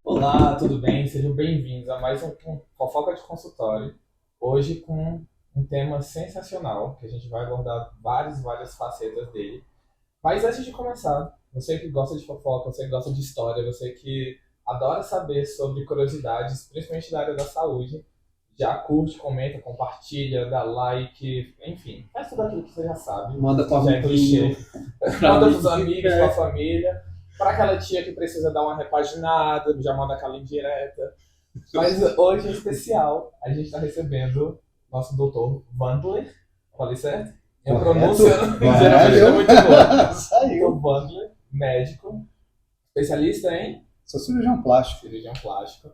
Olá, tudo bem? Sejam bem-vindos a mais um Fofoca de Consultório. Hoje com um tema sensacional, que a gente vai abordar várias facetas dele. Mas antes de começar, você que gosta de fofoca, você que gosta de história, você que adora saber sobre curiosidades, principalmente da área da saúde, já curte, comenta, compartilha, dá like, enfim, faz tudo aquilo que você já sabe. Manda pra Já é clichê. pra Manda amigo. pros amigos, pra família. Para aquela tia que precisa dar uma repaginada, já manda aquela indireta. Mas hoje, em especial, a gente está recebendo nosso doutor Wandler. Falei certo? Minha pronúncia geralmente é muito boa. Saiu. Doutor Wandler, médico, especialista em Sou cirurgião plástico. cirurgião plástico.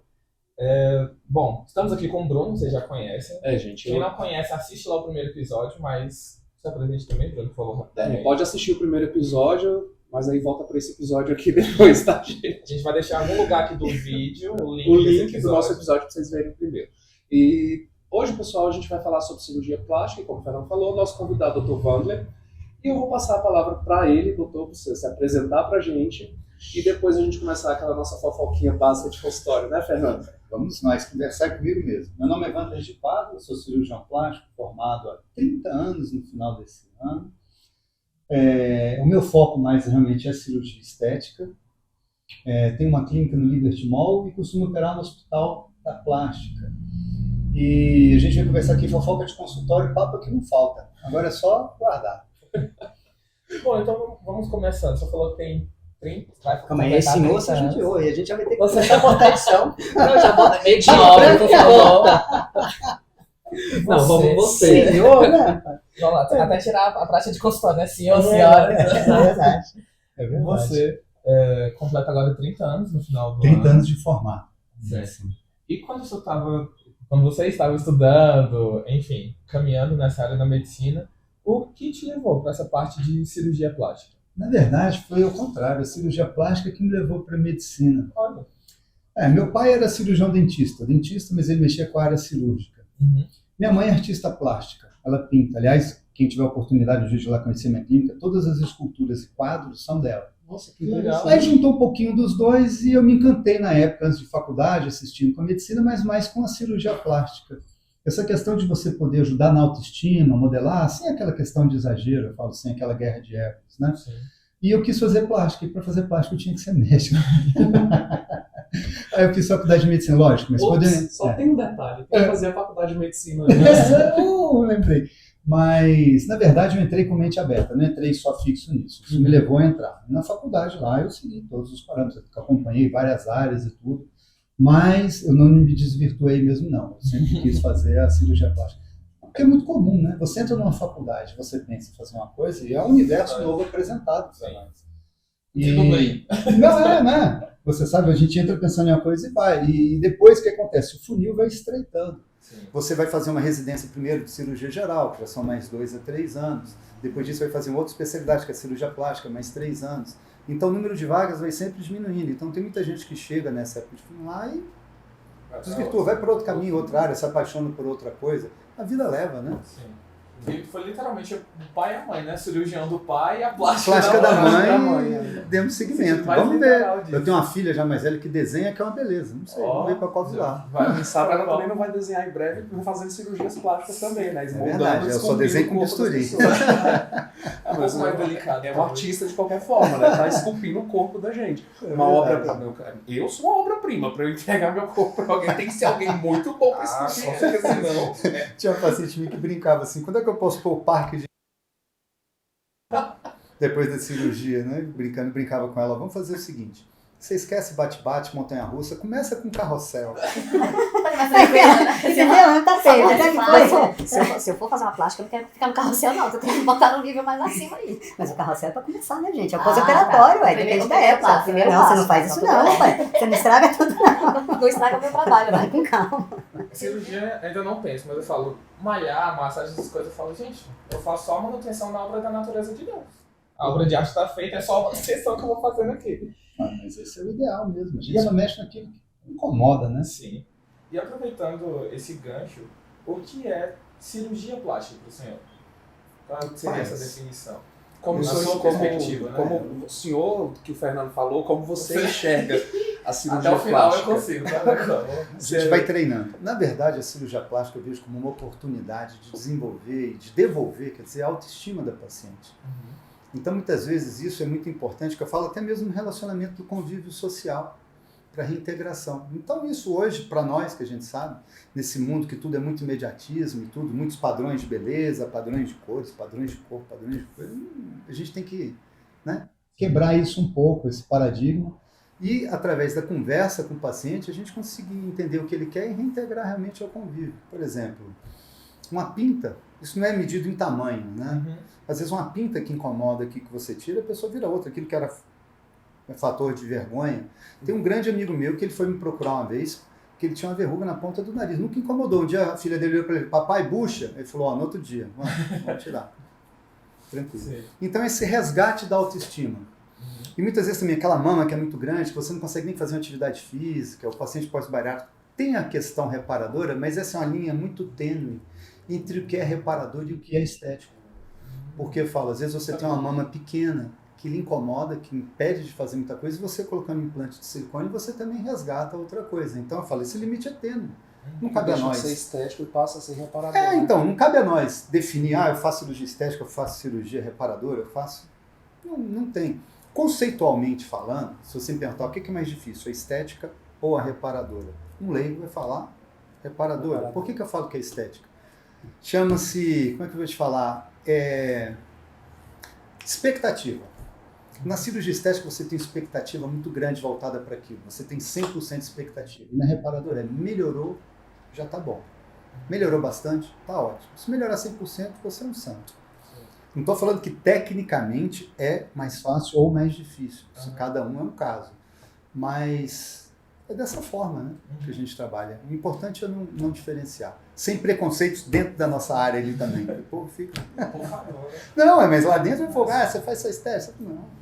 Bom, estamos aqui com o Bruno, vocês já conhecem. Gente. Quem não conhece, assiste lá o primeiro episódio, mas se apresente também, Bruno, por favor. Pode assistir o primeiro episódio, mas aí volta pra esse episódio aqui depois, tá, gente? A gente vai deixar em algum lugar aqui do vídeo o link, O desse link do episódio. nosso episódio pra vocês verem primeiro. E hoje, pessoal, a gente vai falar sobre cirurgia plástica, e como o Fernando falou, nosso convidado é o Dr. Wandler. E eu vou passar a palavra para ele, doutor, para você se apresentar pra gente. E depois a gente começar aquela nossa fofoquinha básica de consultório, né, Fernando? Vamos nós conversar comigo mesmo. Meu nome é Wandler de Pádua, sou cirurgião plástico, formado há 30 anos no final desse ano. O meu foco mais realmente é cirurgia estética. Tenho uma clínica no Liberty Mall e costumo operar no Hospital da Plástica. E a gente vai conversar aqui fofoca de consultório, papo que não falta. Agora é só guardar. Bom, então vamos começando. Você falou que tem 30. Calma aí, esse moço a gente ouve, a gente já vai ter que Você começar a cortar a edição. Não, já bota meio de Não, novo, por favor. Não, vamos você. Senhor, né? Vamos lá, até tirar a praça de consultório, né? Senhor, É senhora. verdade. É verdade. Você completa agora 30 anos no final do 30 ano. anos de formar. Certo. E quando você estava estudando, enfim, caminhando nessa área da medicina, o que te levou para essa parte de cirurgia plástica? Na verdade, foi o contrário. A cirurgia plástica que me levou para a medicina. Olha. Meu pai era cirurgião dentista, mas ele mexia com a área cirúrgica. Uhum. Minha mãe é artista plástica, ela pinta. Aliás, quem tiver a oportunidade de ir lá conhecer minha clínica, todas as esculturas e quadros são dela. Nossa, que Legal. Aí juntou um pouquinho dos dois e eu me encantei na época, antes de faculdade, assistindo com a medicina, mas mais com a cirurgia plástica. Essa questão de você poder ajudar na autoestima, modelar, sem aquela questão de exagero, eu falo, sem aquela guerra de egos, né? Sim. E eu quis fazer plástica, e para fazer plástica eu tinha que ser médico. Aí eu fiz faculdade de medicina, lógico, mas Só tem um detalhe, tem que fazer a faculdade de medicina. lembrei. Mas, na verdade, eu entrei com mente aberta, não entrei só fixo nisso. Isso me levou a entrar. Na faculdade lá, eu segui todos os parâmetros, acompanhei várias áreas e tudo, mas eu não me desvirtuei mesmo, não. Eu sempre quis fazer a cirurgia plástica. Porque é muito comum, né? Você entra numa faculdade, você pensa em fazer uma coisa e é um universo novo apresentado para nós. Tudo bem. Não, né? Você sabe, a gente entra pensando em uma coisa e vai. E depois o que acontece? O funil vai estreitando. Sim. Você vai fazer uma residência primeiro de cirurgia geral, que são mais 2 a 3 anos. Depois disso vai fazer uma outra especialidade, que é a cirurgia plástica, mais 3 anos. Então o número de vagas vai sempre diminuindo. Então tem muita gente que chega nessa época de funil lá e desvirtua, vai para outro caminho, outra área, se apaixona por outra coisa. A vida leva, né? Sim. Foi literalmente o pai e a mãe, né? Cirurgião do pai e a plástica Da mãe. mãe, demos seguimento. Mais Vamos ver. literal disso. Eu tenho uma filha já mais velha que desenha, que é uma beleza. Não sei, vamos ver para qual do lado. Quem sabe ela também não vai desenhar em breve, vai fazendo cirurgias plásticas também, né? É verdade, eu só desenho com bisturi. É um pouco mais delicado. É um artista de qualquer forma, né? Tá esculpindo o corpo da gente. Uma obra-prima. Eu sou uma obra-prima. Pra eu entregar meu corpo pra alguém, tem que ser alguém muito bom pra esculpir. Porque senão... Tinha uma paciente minha que brincava assim, quando é que eu posso pôr o parque de... Depois da cirurgia, né? Brincava com ela, vamos fazer o seguinte, você esquece bate-bate, montanha-russa, começa com carrossel. Entendeu? Tá feio. Se eu for fazer uma plástica, eu não quero ficar no carrossel, não. Tu tem que botar no nível mais acima aí. Mas o carrossel é pra começar, né, gente? É o pós-operatório, ué. Depende da época. Não, você não faz isso não, pai. Você não estraga tudo, não. Não estraga o meu trabalho, Vai né? com calma. Cirurgia ainda não penso, mas eu falo malhar, massagem, essas coisas. Eu falo, gente, eu faço só a manutenção da obra da natureza de Deus. A obra de arte está feita, é só a manutenção que eu vou fazendo aqui. Mas esse é o ideal mesmo. A gente só mexe naquilo que incomoda, né? Sim. E aproveitando esse gancho, o que é cirurgia plástica para o senhor? Qual seria essa definição? Como Na sua perspectiva, né? como o senhor, que o Fernando falou, como você enxerga a cirurgia Até o final plástica. eu consigo, tá? A gente vai treinando. Na verdade, a cirurgia plástica eu vejo como uma oportunidade de desenvolver e de devolver, quer dizer, a autoestima da paciente. Então, muitas vezes, isso é muito importante, que eu falo até mesmo no relacionamento do convívio social, para reintegração. Então, isso hoje, para nós, que a gente sabe, nesse mundo que tudo é muito imediatismo e tudo, muitos padrões de beleza, padrões de cores, padrões de corpo, padrões de coisa, a gente tem que, né, quebrar isso um pouco, esse paradigma, e, através da conversa com o paciente, a gente conseguir entender o que ele quer e reintegrar realmente ao convívio. Por exemplo, uma pinta, isso não é medido em tamanho, né? Às vezes uma pinta que incomoda aqui que você tira, a pessoa vira outra, aquilo que era fator de vergonha. Tem um grande amigo meu que ele foi me procurar uma vez, que ele tinha uma verruga na ponta do nariz. Nunca incomodou. Um dia a filha dele olhou para ele, papai, bucha. Ele falou, no outro dia, vamos tirar. Tranquilo. Sim. Então esse resgate da autoestima. E muitas vezes também aquela mama que é muito grande, que você não consegue nem fazer uma atividade física, o paciente pós-bariátrico tem a questão reparadora, mas essa é uma linha muito tênue entre o que é reparador e o que é estético. Porque eu falo, às vezes você tem uma mama pequena, que lhe incomoda, que impede de fazer muita coisa, e você colocando um implante de silicone, você também resgata outra coisa. Então eu falo, esse limite é tênue. Não cabe a nós. Deixa de ser estético e passa a ser reparador. Então, não cabe a nós definir, eu faço cirurgia estética, eu faço cirurgia reparadora, eu faço... Não tem. Conceitualmente falando, se você me perguntar o que é mais difícil, a estética ou a reparadora? Um leigo vai falar reparadora. Por que eu falo que é estética? Chama-se, como é que eu vou te falar? Expectativa. Na cirurgia estética você tem expectativa muito grande voltada para aquilo. Você tem 100% de expectativa. E na reparadora melhorou, já está bom. Melhorou bastante, está ótimo. Se melhorar 100%, você é um santo. Não estou falando que tecnicamente é mais fácil ou mais difícil. Isso, cada um é um caso. Mas é dessa forma, né, que a gente trabalha. O importante é não diferenciar. Sem preconceitos dentro da nossa área ali também. O povo fica... Por favor. Não, mas lá dentro vai falar, você faz sua estética? Não.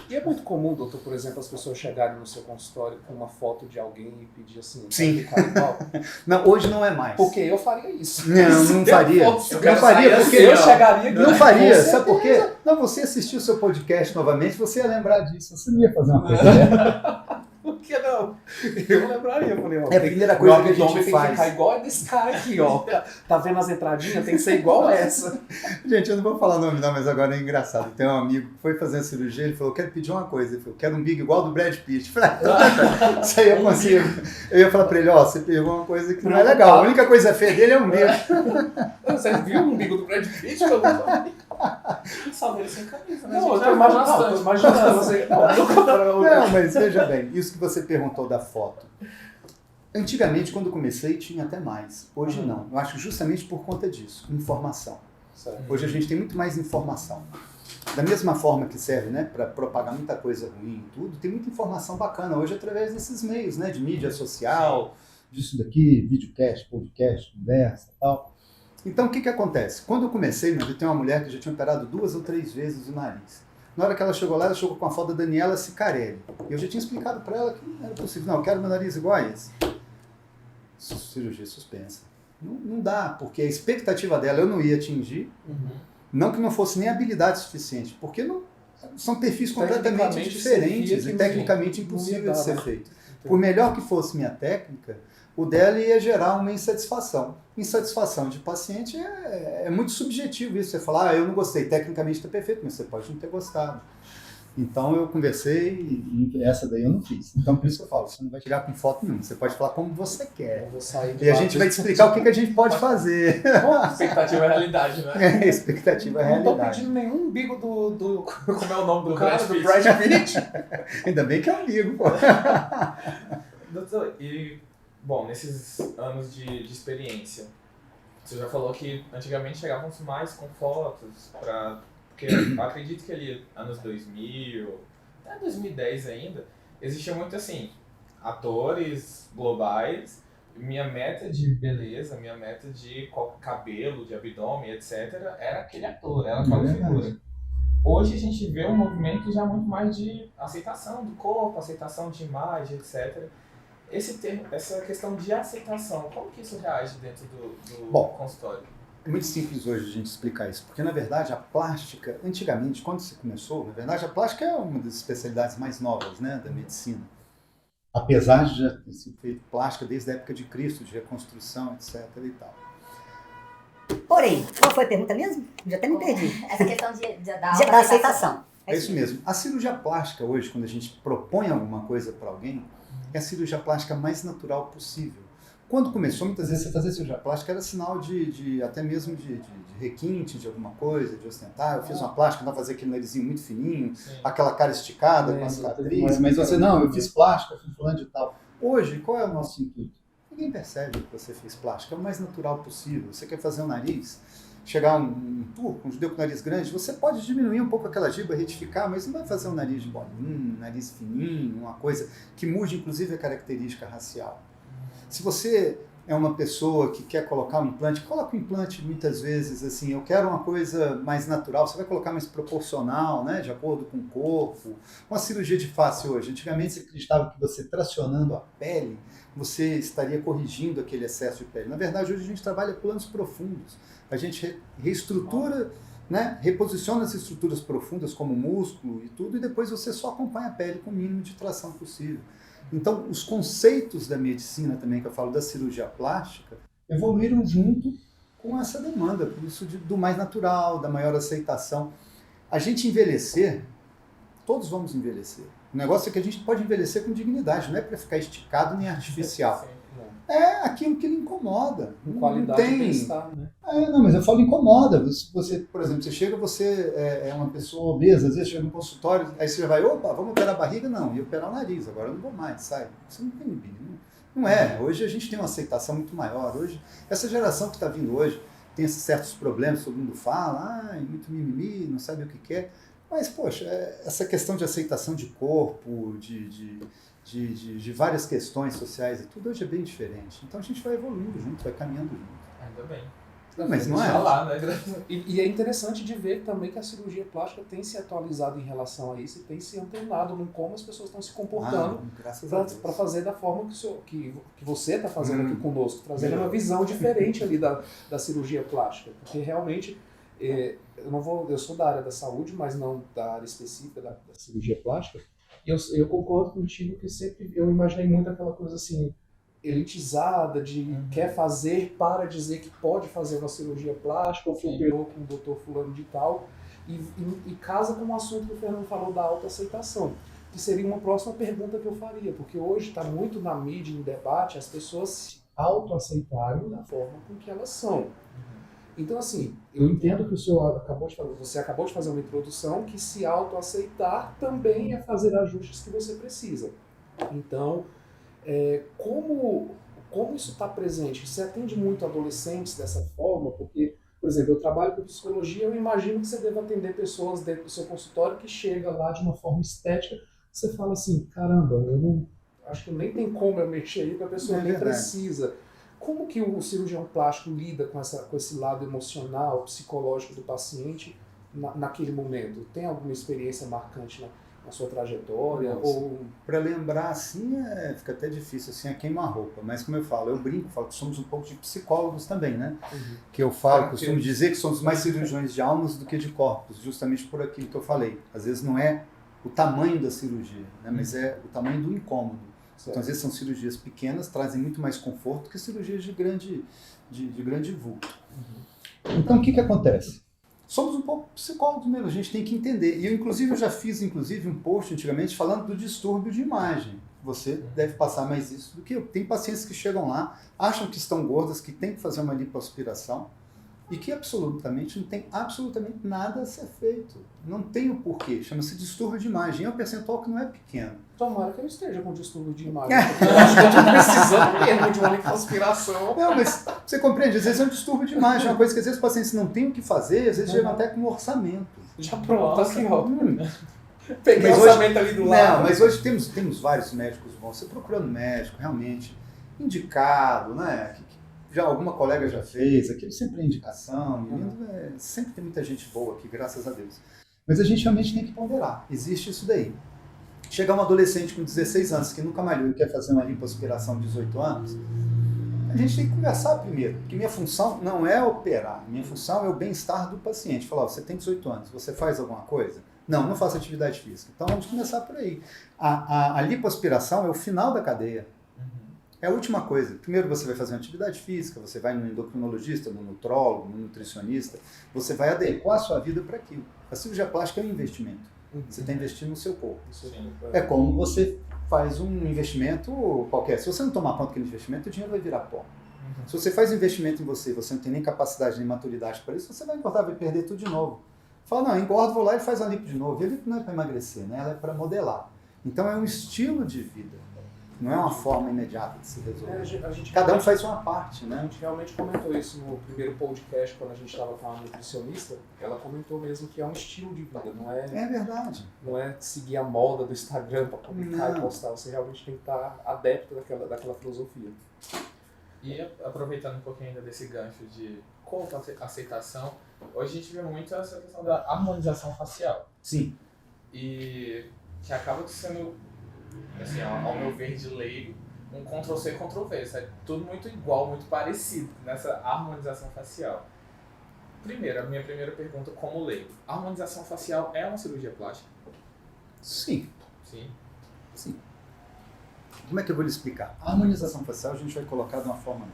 E é muito comum, doutor, por exemplo, as pessoas chegarem no seu consultório com uma foto de alguém e pedir assim, sim, ficar igual? Não, hoje não é mais. Porque eu faria isso. Não faria. Eu faria porque eu chegaria igual. Não faria, sabe por quê? Não, você assistiu o seu podcast novamente, você ia lembrar disso. Você não ia fazer uma coisa dessa. Por que não? Eu lembraria. Eu falei, é a primeira coisa que a gente tem faz. Que ficar igual desse cara aqui, ó. Tá vendo as entradinhas? Tem que ser igual a essa. Gente, eu não vou falar o nome não, mas agora é engraçado. Tem um amigo que foi fazer a cirurgia, ele falou, quero pedir uma coisa. Ele falou, quero um big igual do Brad Pitt. Eu falei, isso aí eu consigo. Eu ia falar pra ele, ó, você pegou uma coisa que não é legal. A única coisa feia dele é o umbigo. Você viu o umbigo do Brad Pitt que eu não falei? Só ver sem camisa, né? Não, eu tô imaginando você. Não, mas veja bem, isso que você perguntou da foto. Antigamente, quando eu comecei, tinha até mais. Hoje não. Eu acho justamente por conta disso. Informação. Hoje a gente tem muito mais informação. Da mesma forma que serve, né, para propagar muita coisa ruim e tudo, tem muita informação bacana hoje através desses meios, né, de mídia social, disso daqui, videocast, podcast, conversa e tal. Então, o que acontece? Quando eu comecei, eu tenho uma mulher que já tinha operado 2 ou 3 vezes o nariz. Na hora que ela chegou lá, ela chegou com a foto da Daniela Sicarelli. Eu já tinha explicado para ela que não era possível. Não, eu quero meu nariz igual a esse. Cirurgia suspensa. Não dá, porque a expectativa dela eu não ia atingir. Não que não fosse nem habilidade suficiente, porque não, são perfis completamente diferentes e tecnicamente impossível de ser feito. Por melhor que fosse minha técnica, o dela ia gerar uma insatisfação. Insatisfação de paciente é muito subjetivo isso. Você fala, eu não gostei, tecnicamente está perfeito, mas você pode não ter gostado. Então eu conversei e essa daí eu não fiz. Então por isso que eu falo, você não vai chegar com foto nenhuma, você pode falar como você quer. E a gente vai te explicar o que a gente pode fazer. Expectativa é realidade, né? Expectativa é realidade. Não tô pedindo nenhum umbigo do como é o nome do cara, Brad do Brad Pitt. Ainda bem que é umbigo, pô. Doutor, e, bom, nesses anos de experiência, você já falou que antigamente chegavam mais com fotos porque eu acredito que ali, anos 2000, até 2010 ainda, existia muito assim, atores globais, minha meta de beleza, minha meta de cabelo, de abdômen, etc., era aquele ator, era aquela figura. Hoje a gente vê um movimento já muito mais de aceitação do corpo, aceitação de imagem, etc. Essa questão de aceitação, como que isso reage dentro do consultório? É muito simples hoje a gente explicar isso, porque na verdade a plástica, antigamente, quando se começou, na verdade a plástica é uma das especialidades mais novas, né, da medicina. apesar de já ter sido feito plástica desde a época de Cristo, de reconstrução, etc. e tal. Porém, qual foi a pergunta mesmo? Já até me perdi. Essa questão da Da aceitação. É isso mesmo. A cirurgia plástica hoje, quando a gente propõe alguma coisa para alguém, é a cirurgia plástica mais natural possível. Quando começou, muitas vezes, você fazer cirurgia plástica era sinal até mesmo de requinte de alguma coisa, de ostentar. Eu fiz uma plástica, não fazer aquele narizinho muito fininho, Sim. aquela cara esticada com a cicatriz, mas você, não, eu fiz plástica, eu fiz fulano de tal. Hoje, qual é o nosso intuito? Ninguém percebe que você fez plástica, é o mais natural possível. Você quer fazer um nariz, chegar um turco, um judeu com nariz grande, você pode diminuir um pouco aquela giba, retificar, mas não vai fazer um nariz de bolinho, um nariz fininho, uma coisa que mude inclusive a característica racial. Se você é uma pessoa que quer colocar um implante, coloca o implante muitas vezes assim, eu quero uma coisa mais natural, você vai colocar mais proporcional, né, de acordo com o corpo. Uma cirurgia de face hoje, antigamente você acreditava que você tracionando a pele, você estaria corrigindo aquele excesso de pele. Na verdade, hoje a gente trabalha planos profundos. A gente reestrutura, né, reposiciona as estruturas profundas como músculo e tudo, e depois você só acompanha a pele com o mínimo de tração possível. Então, os conceitos da medicina também, que eu falo da cirurgia plástica, evoluíram junto com essa demanda, por isso do mais natural, da maior aceitação. A gente envelhecer, todos vamos envelhecer. O negócio é que a gente pode envelhecer com dignidade, não é para ficar esticado nem artificial. É aquilo que lhe incomoda. Com qualidade de bem-estar, né? Não, mas eu falo incomoda. Você, por exemplo, você chega, você é uma pessoa obesa, às vezes chega no consultório, aí você já vai, opa, vamos operar a barriga? Não, ia operar o nariz, agora eu não vou mais, sai. Você não tem mimimi. Não é. Hoje a gente tem uma aceitação muito maior. Hoje, essa geração que está vindo hoje tem esses certos problemas, todo mundo fala, muito mimimi, não sabe o que quer. Mas, poxa, essa questão de aceitação de corpo, de várias questões sociais e tudo, hoje é bem diferente. Então a gente vai evoluindo junto, vai caminhando junto. Ainda bem. Mas não é? Deixa lá, né? E é interessante de ver também que a cirurgia plástica tem se atualizado em relação a isso e tem se antenado no como as pessoas estão se comportando graças a Deus. para fazer da forma que você está fazendo aqui conosco, trazendo uma visão diferente ali da cirurgia plástica. Porque realmente, eu sou da área da saúde, mas não da área específica da cirurgia plástica. E eu concordo contigo que sempre eu imaginei muito aquela coisa assim, elitizada, de quer fazer para dizer que pode fazer uma cirurgia plástica, ou que operou com o doutor fulano de tal, e casa com o assunto que o Fernando falou da autoaceitação, que seria uma próxima pergunta que eu faria, porque hoje está muito na mídia, em debate, as pessoas se autoaceitarem da forma com que elas são. Então, assim, eu entendo que você acabou de fazer uma introdução que se autoaceitar também é fazer ajustes que você precisa. Então, como isso está presente? Você atende muito adolescentes dessa forma? Porque, por exemplo, eu trabalho com psicologia, eu imagino que você deve atender pessoas dentro do seu consultório que chega lá de uma forma estética, você fala assim, caramba, acho que nem tem como eu mexer aí, porque a pessoa nem precisa. Como que o cirurgião plástico lida com esse lado emocional, psicológico do paciente naquele momento? Tem alguma experiência marcante na sua trajetória? Para lembrar assim, fica até difícil, assim, queima-roupa. Mas como eu falo que somos um pouco de psicólogos também, né? Que eu costumo dizer que somos mais cirurgiões de almas do que de corpos, justamente por aquilo que eu falei. Às vezes não é o tamanho da cirurgia, né? Mas é o tamanho do incômodo. Então, às vezes são cirurgias pequenas, trazem muito mais conforto que cirurgias de grande vulto. Então, o que acontece? Somos um pouco psicólogos mesmo, a gente tem que entender. E eu já fiz um post antigamente falando do distúrbio de imagem. Você deve passar mais isso do que eu. Tem pacientes que chegam lá, acham que estão gordas, que tem que fazer uma lipoaspiração, e que não tem absolutamente nada a ser feito. Não tem o porquê. Chama-se distúrbio de imagem. É um percentual que não é pequeno. Tomara que eu esteja com distúrbio de imagem. Porque eu acho que eu estou precisando mesmo de uma lipoaspiração. Não, mas você compreende? Às vezes é um distúrbio de imagem. É uma coisa que às vezes os pacientes não têm o que fazer, às vezes chegam até com um orçamento. Já pronto, aqui, ó. Peguei o orçamento ali do lado. Não, mas hoje temos vários médicos bons. Você procurando médico realmente indicado, né? Já alguma colega já fez, aquilo sempre é indicação, sempre tem muita gente boa aqui, graças a Deus. Mas a gente realmente tem que ponderar, existe isso daí. Chegar um adolescente com 16 anos que nunca malhou e quer fazer uma lipoaspiração de 18 anos, a gente tem que conversar primeiro, porque minha função não é operar, minha função é o bem-estar do paciente. Falar, você tem 18 anos, você faz alguma coisa? Não faço atividade física. Então vamos começar por aí. A lipoaspiração é o final da cadeia. É a última coisa. Primeiro você vai fazer uma atividade física, você vai no endocrinologista, no nutrólogo, no nutricionista, você vai adequar a sua vida para aquilo. A cirurgia plástica é um investimento. Você está investindo no seu corpo. Sim. É como você faz um investimento qualquer. Se você não tomar conta daquele investimento, o dinheiro vai virar pó. Se você faz investimento em você, você não tem nem capacidade nem maturidade para isso, você vai engordar, vai perder tudo de novo. Fala, não, engordo, vou lá e faz uma lipo de novo. E a lipo não é para emagrecer, né? Ela é para modelar. Então é um estilo de vida. Não é uma forma imediata de se resolver. Cada um faz uma parte, A né? gente realmente comentou isso no primeiro podcast, quando a gente estava com a nutricionista. Ela comentou mesmo que é um estilo de vida, É verdade. não é seguir a moda do Instagram para publicar Não. e postar. Você realmente tem que estar adepto daquela filosofia. E aproveitando um pouquinho ainda desse gancho de aceitação, hoje a gente vê muito essa questão da harmonização facial. Sim. E que acaba sendo, assim, ao meu ver de leigo, um Ctrl-C, Ctrl-V. É tudo muito igual, muito parecido nessa harmonização facial. Primeiro, a minha primeira pergunta como leigo. A harmonização facial é uma cirurgia plástica? Sim. Sim. Sim. Como é que eu vou lhe explicar? A harmonização facial a gente vai colocar de uma forma...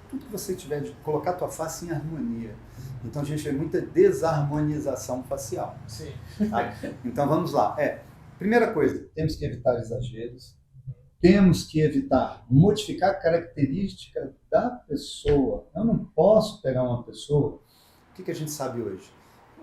Tudo que você tiver de colocar a tua face em harmonia. Então a gente vê muita desarmonização facial. Sim. Tá? Então vamos lá. Primeira coisa, temos que evitar exageros. Temos que evitar modificar a característica da pessoa. Eu não posso pegar uma pessoa... O que a gente sabe hoje?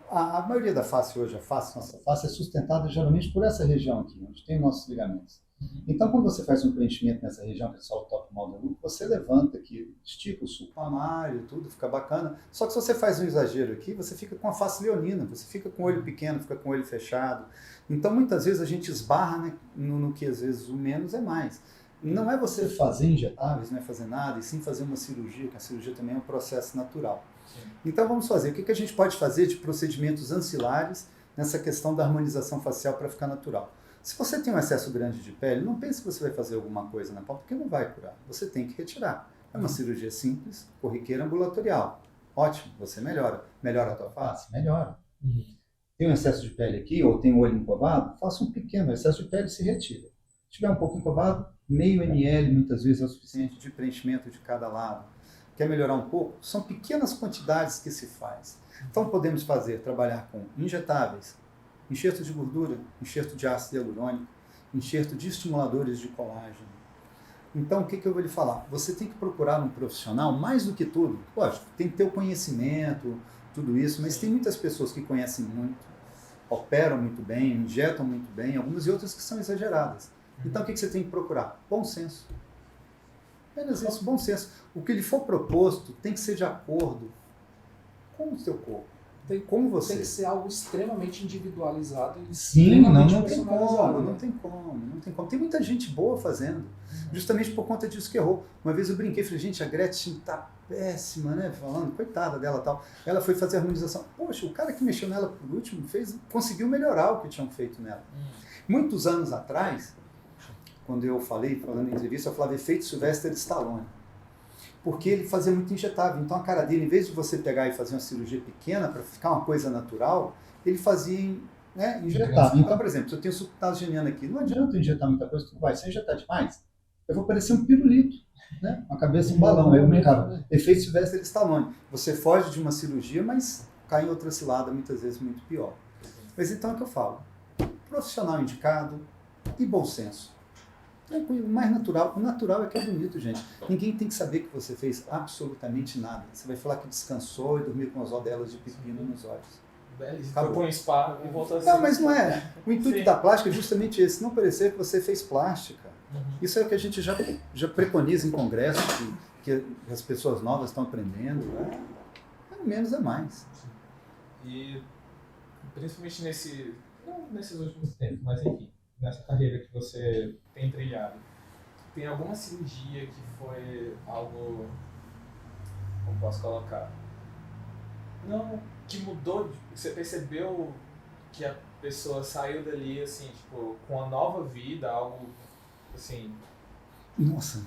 A maioria da face hoje, nossa face é sustentada geralmente por essa região aqui, onde tem nossos ligamentos. Então, quando você faz um preenchimento nessa região, que é só o top maldo, você levanta aqui, estica o sulco mamário, tudo, fica bacana. Só que se você faz um exagero aqui, você fica com a face leonina, você fica com o olho pequeno, fica com o olho fechado. Então, muitas vezes a gente esbarra, né, no que às vezes o menos é mais. Não é você fazer injetáveis, não é fazer nada, e sim fazer uma cirurgia, que a cirurgia também é um processo natural. Sim. Então vamos fazer. O que a gente pode fazer de procedimentos ancilares nessa questão da harmonização facial para ficar natural? Se você tem um excesso grande de pele, não pense que você vai fazer alguma coisa na pele, porque não vai curar. Você tem que retirar. É uma cirurgia simples, corriqueira, ambulatorial. Ótimo, você melhora. Melhora a tua face? Melhora. Tem um excesso de pele aqui, ou tem o olho encovado? Faça um pequeno excesso de pele e se retira. Se tiver um pouco encovado, meio ml muitas vezes é o suficiente de preenchimento de cada lado. Quer melhorar um pouco? São pequenas quantidades que se faz. Então podemos trabalhar com injetáveis, enxerto de gordura, enxerto de ácido hialurônico, enxerto de estimuladores de colágeno. Então o que eu vou lhe falar? Você tem que procurar um profissional, mais do que tudo, lógico, tem que ter o conhecimento, tudo isso, mas tem muitas pessoas que conhecem muito, operam muito bem, injetam muito bem, algumas e outras que são exageradas. Então o que você tem que procurar? Bom senso. Apenas isso, bom senso. O que lhe for proposto tem que ser de acordo com o seu corpo, com você. Tem que ser algo extremamente individualizado e Sim, não extremamente tem personalizado, como, né? não tem como. Tem muita gente boa fazendo, justamente por conta disso que errou. Uma vez eu brinquei, falei, gente, a Gretchen tá péssima, né, falando, coitada dela tal. Ela foi fazer a harmonização. Poxa, o cara que mexeu nela por último conseguiu melhorar o que tinham feito nela. Muitos anos atrás, quando eu falando em entrevista, eu falava efeito Sylvester Stallone. Porque ele fazia muito injetável. Então a cara dele, em vez de você pegar e fazer uma cirurgia pequena para ficar uma coisa natural, ele fazia injetável. Então, por exemplo, se eu tenho subcutâneo geniano aqui, não adianta eu injetar muita coisa, tu vai. Se eu injetar demais, eu vou parecer um pirulito, né? Uma cabeça um balão. Aí eu brincava, efeito Sylvester Stallone. Você foge de uma cirurgia, mas cai em outra cilada, muitas vezes muito pior. Mas então é o que eu falo. Profissional indicado e bom senso. Tranquilo, mais natural. O natural é que é bonito, gente. Ninguém tem que saber que você fez absolutamente nada. Você vai falar que descansou e dormiu com as rodelas de pepino nos olhos. Beleza. Acabou. Foi com um spa e voltou assim. Não, mas não é. O intuito Sim. da plástica é justamente esse. Não parecer que você fez plástica. Isso é o que a gente já preconiza em congresso, que as pessoas novas estão aprendendo. Pelo menos é mais. E principalmente não nesses últimos tempos, mas enfim, nessa carreira que você tem trilhado, tem alguma cirurgia que foi algo, como posso colocar, não, que mudou, você percebeu que a pessoa saiu dali, assim, tipo, com uma nova vida, algo, assim... Nossa,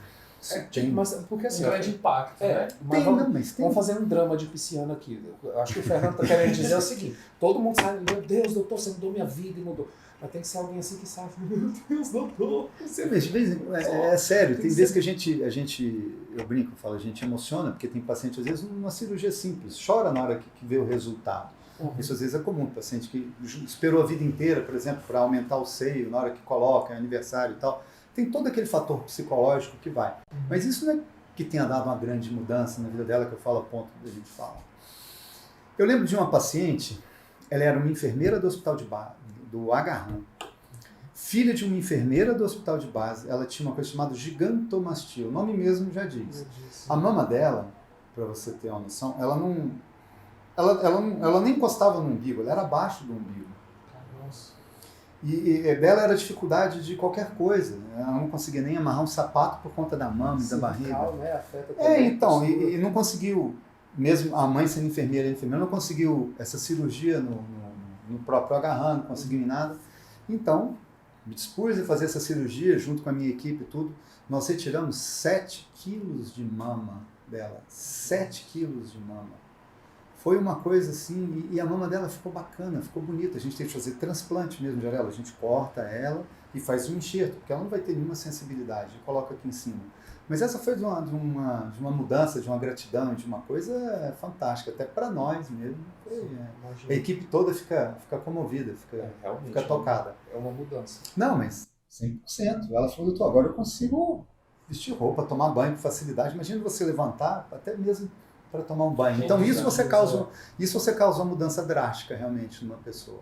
Tem, Mas porque Um assim, grande impacto, né? mas vamos, mas tem. vamos fazer um drama de pisciano aqui. Eu acho que o Fernando está querendo dizer o seguinte: todo mundo sabe, meu Deus, doutor, você mudou minha vida e mudou. Mas tem que ser alguém assim que sabe, meu Deus, doutor. Você... Mas, de vez em- é sério, tem vezes que a gente, eu brinco, eu falo, a gente emociona, porque tem paciente, às vezes, numa cirurgia simples, chora na hora que vê o resultado. Isso às vezes é comum, paciente que esperou a vida inteira, por exemplo, para aumentar o seio, na hora que coloca, é aniversário e tal. Tem todo aquele fator psicológico que vai. Mas isso não é que tenha dado uma grande mudança na vida dela, que eu falo a ponto da gente falar. Eu lembro de uma paciente, ela era uma enfermeira do hospital de base, do Agarrão. Filha de uma enfermeira do hospital de base, ela tinha uma coisa chamada gigantomastia, o nome mesmo já diz. A mama dela, para você ter uma noção, ela nem encostava no umbigo, ela era abaixo do umbigo. Nossa. E dela era dificuldade de qualquer coisa. Ela não conseguia nem amarrar um sapato por conta da mama e da barriga. Né? Afeta também Então, a postura. e não conseguiu, mesmo a mãe sendo enfermeira, não conseguiu essa cirurgia no próprio agarrão, não conseguiu em nada. Então, me dispus a fazer essa cirurgia junto com a minha equipe e tudo. Nós retiramos 7 quilos de mama dela. 7 quilos de mama. Foi uma coisa assim, e a mama dela ficou bacana, ficou bonita. A gente tem que fazer transplante mesmo de areola. A gente corta ela e faz um enxerto, porque ela não vai ter nenhuma sensibilidade. E coloca aqui em cima. Mas essa foi de uma mudança, de uma gratidão, de uma coisa fantástica, até para nós mesmo. A equipe toda fica comovida, Realmente, fica tocada. É uma mudança. Não, mas 100%. Ela falou, doutor, agora eu consigo vestir roupa, tomar banho com facilidade. Imagina você levantar, até mesmo para tomar um banho. Então isso você causa uma mudança drástica realmente numa pessoa.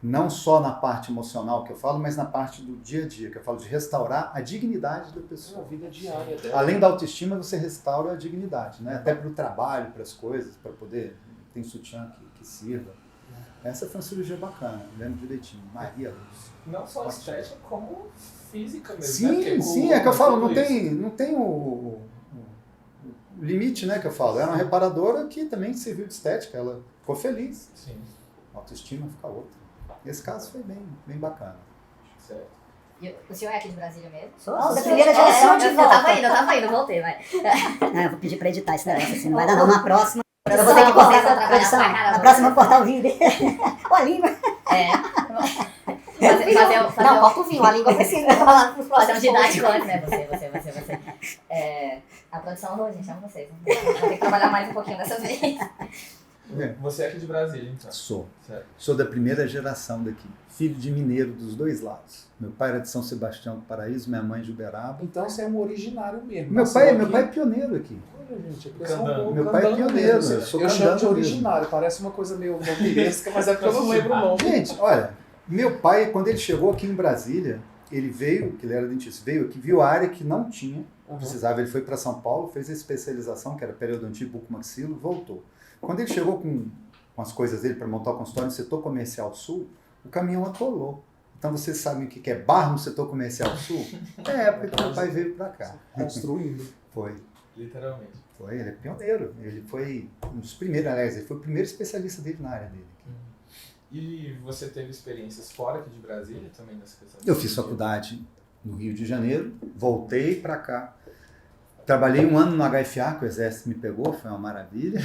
Não só na parte emocional que eu falo, mas na parte do dia a dia, que eu falo de restaurar a dignidade da É a pessoa. vida diária dela. Além da autoestima, você restaura a dignidade, né? Até para o trabalho, para as coisas, para poder ter sutiã que sirva. Essa foi uma cirurgia bacana, lembro direitinho. Maria Luz. Não só estética, como física mesmo. Sim, né? Porque sim, é que eu falo, não tudo isso. tem o limite, né, que eu falo. Era uma reparadora que também serviu de estética, ela ficou feliz. Sim, A autoestima fica outra. Esse caso foi bem bacana. certo. E o senhor é aqui de Brasília mesmo? Sou da primeira geração de eu volta. tava indo, voltei, vai. Não, eu vou pedir pra editar esse negócio, assim, não vai dar não. Na próxima, eu Produção, vou ter que cortar vocês vão a trabalhar produção. pra caramba. Na próxima eu vou cortar o vídeo. Ó, a língua. Não, corta o vinho, a língua precisa falar pros Fazer um próximos. didático antes, né? Você. A produção, gente, amo vocês. Vou ter que trabalhar mais um pouquinho dessa vez. Você é aqui de Brasília, então. Sou. Certo. Sou da primeira geração daqui. Filho de mineiro dos dois lados. Meu pai era de São Sebastião do Paraíso, minha mãe de Uberaba. Então você é um originário mesmo. Meu Nasceu pai aqui. é pioneiro aqui. Olha, gente, Candano. Meu pai é pioneiro, mesmo. eu sou Eu chamo de candano originário, parece uma coisa meio mobiresca, mas é porque eu não lembro o nome. Gente, olha, meu pai, quando ele chegou aqui em Brasília, ele veio, que ele era dentista, veio aqui, viu a área que não tinha, precisava, ele foi para São Paulo, fez a especialização, que era periodontia bucomaxilo, voltou. Quando ele chegou com as coisas dele para montar o consultório no setor comercial sul, o caminhão atolou. Então vocês sabem o que é bar no setor comercial sul? É a época que meu pai veio para cá. Construindo. Foi. Literalmente. Foi, ele é pioneiro. Ele foi um dos primeiros, aliás, ele foi o primeiro especialista dele na área dele. E você teve experiências fora aqui de Brasília também nessa questão? Eu fiz faculdade no Rio de Janeiro, voltei para cá. Trabalhei um ano no HFA, que o Exército me pegou, foi uma maravilha.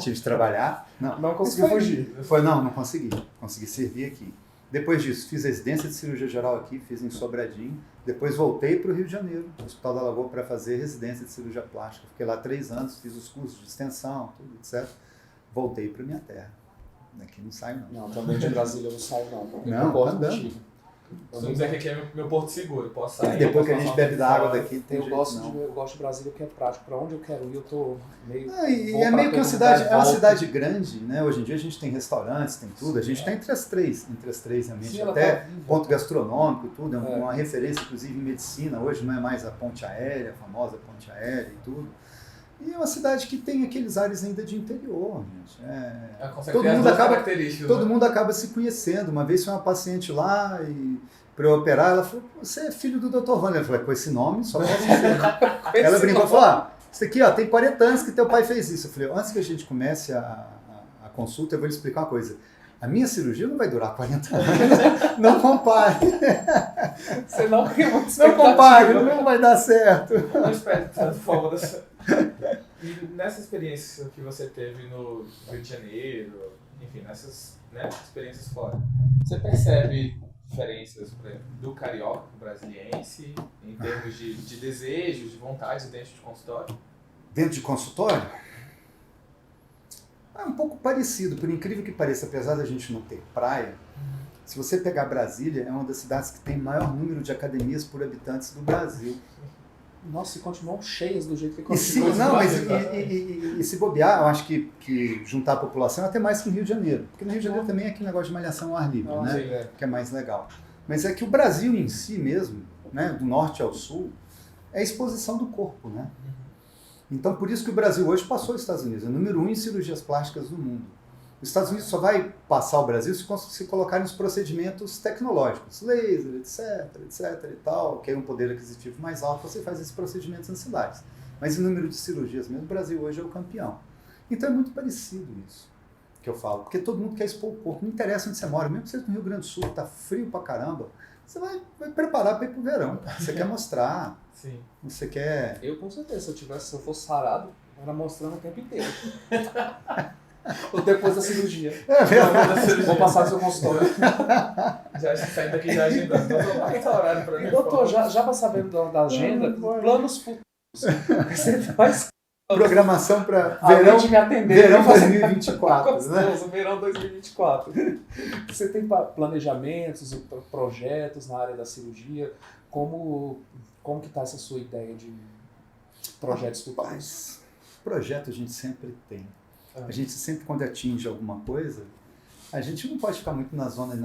Tive de trabalhar. Não conseguiu fugir. Não consegui. Consegui servir aqui. Depois disso, fiz residência de cirurgia geral aqui, fiz em Sobradinho. Depois voltei para o Rio de Janeiro, no Hospital da Lagoa, para fazer residência de cirurgia plástica. Fiquei lá 3 anos, fiz os cursos de extensão, tudo, etc. Voltei para minha terra. Daqui não saio, não. Não, também de Brasília eu não saio, não. Não, eu gosto andando. contigo. Costumo dizer que aqui é meu porto seguro, posso sair. Depois posso que a gente passar bebe um da tempo água fora. daqui, tem Eu jeito, gosto, não. eu gosto de Brasília porque é prático. Para onde eu quero ir, eu tô meio. E vou é pra meio que todo uma cidade, lugar e é uma volto. cidade grande, né? Hoje em dia a gente tem restaurantes, tem tudo. A gente está entre as três realmente. Sim, ela Até tá viva. ponto gastronômico, tudo. É É. uma referência, inclusive, em medicina. Hoje não é mais a ponte aérea, a famosa ponte aérea e tudo. E é uma cidade que tem aqueles ares ainda de interior, gente. Consegue Todo ter as mundo duas acaba- características, Todo né? mundo acaba se conhecendo. Uma vez foi uma paciente lá e para eu operar, ela falou, você é filho do Dr. Wander. Eu falei, com esse nome, só posso ser. Ela brincou e falou, isso aqui ó, tem 40 anos que teu pai fez isso. Eu falei, antes que a gente comece a consulta, eu vou lhe explicar uma coisa. A minha cirurgia não vai durar 40 anos. Não compare. Você não cria uma Não expectativa. compare, não vai dar certo. Não espere tanto foda-se. E nessa experiência que você teve no Rio de Janeiro, enfim, nessas, né, experiências fora, você percebe diferenças, por exemplo, do carioca pro brasiliense, em termos de desejos, de vontade dentro de consultório? Dentro de consultório? É um pouco parecido, por incrível que pareça, apesar da gente não ter praia, se você pegar Brasília, é uma das cidades que tem maior número de academias por habitantes do Brasil. Nossa, e continuam cheias do jeito que E se, continuam. não, mas e se bobear, eu acho que juntar a população é até mais que no Rio de Janeiro. Porque no Rio de Janeiro também é aquele negócio de malhação ao ar livre, Nossa, né? Que é mais legal. Mas é que o Brasil em si mesmo, né, do norte ao sul, é a exposição do corpo, né? Então, por isso que o Brasil hoje passou os Estados Unidos. É o número 1 em cirurgias plásticas do mundo. Os Estados Unidos só vai passar o Brasil se colocar nos procedimentos tecnológicos, laser, etc e tal, que é um poder aquisitivo mais alto, você faz esses procedimentos ancilares. Mas em número de cirurgias mesmo, o Brasil hoje é o campeão. Então é muito parecido isso que eu falo, porque todo mundo quer expor o corpo, não interessa onde você mora, mesmo que você no Rio Grande do Sul, tá frio pra caramba, você vai preparar para ir pro verão, você quer mostrar, Sim. você quer... Eu com certeza, se eu fosse sarado, era mostrando o tempo inteiro. Ou depois da cirurgia. É verdade. Vou passar no seu consultório. Já saindo daqui já agendando. Doutor, marca horário pra mim. Doutor, já pra saber da agenda, planos futuros. Você faz Programação para além verão, de me atender. verão 2024, né? Gostoso, verão 2024. Você tem planejamentos e projetos na área da cirurgia? Como que está essa sua ideia de projetos futuros? Mas, projeto a gente sempre tem. A gente sempre, quando atinge alguma coisa, a gente não pode ficar muito na zona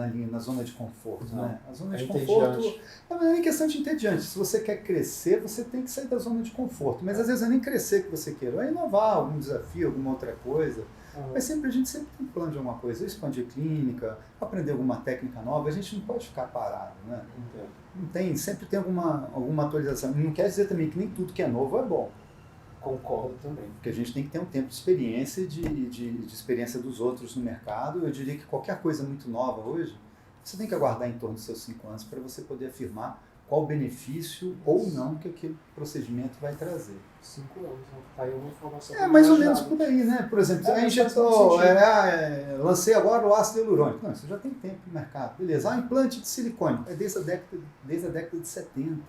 de conforto, Não. né? A zona de É conforto entediante. não é nem questão de entediante. Se você quer crescer, você tem que sair da zona de conforto. Mas às vezes não é nem crescer que você queira, é inovar algum desafio, alguma outra coisa. Mas a gente sempre tem plano de alguma coisa, expandir clínica, aprender alguma técnica nova, a gente não pode ficar parado, né? Entendo. Não tem, sempre tem alguma atualização. Não quer dizer também que nem tudo que é novo é bom. Concordo também. Porque a gente tem que ter um tempo de experiência, de experiência dos outros no mercado. Eu diria que qualquer coisa muito nova hoje, você tem que aguardar em torno dos seus 5 anos para você poder afirmar qual o benefício ou não que aquele procedimento vai trazer. 5 anos, tá aí uma informação. É mais ou menos por aí, né? Por exemplo, É, a faz injetou, sentido. lancei agora o ácido hialurônico. Não, isso já tem tempo no mercado. Beleza, implante de silicone, é desde a década de 70.